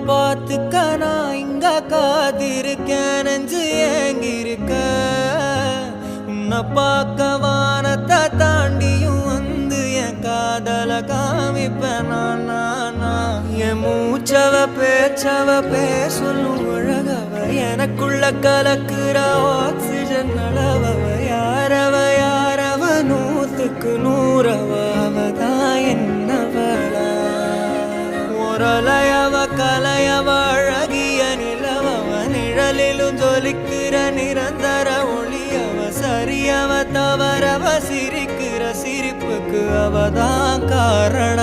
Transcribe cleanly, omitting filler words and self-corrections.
பார்த்துக்க நான் இங்க காத்திருக்கேன் நெஞ்சு ஏங்கிருக்க உன்னை பார்க்க வானத்தை தாண்டியும் வந்து என் காதல காமிப்பேன் நான் என் மூச்சவ பேச்சவ பேசலும் அழகவ எனக்குள்ள கலக்குற ஆக்சிஜன் அளவவ யாரவ நூத்துக்கு நூறவ அவதான் என்னவள முரலையவ கலையவ அழகிய நிலவவ நிழலிலும் ஜொலிக்கிற நிரந்தர ஒளியவ சரியவ தவறவ சிரிக்கிற சிரிப்புக்கு அவதான் காரணம்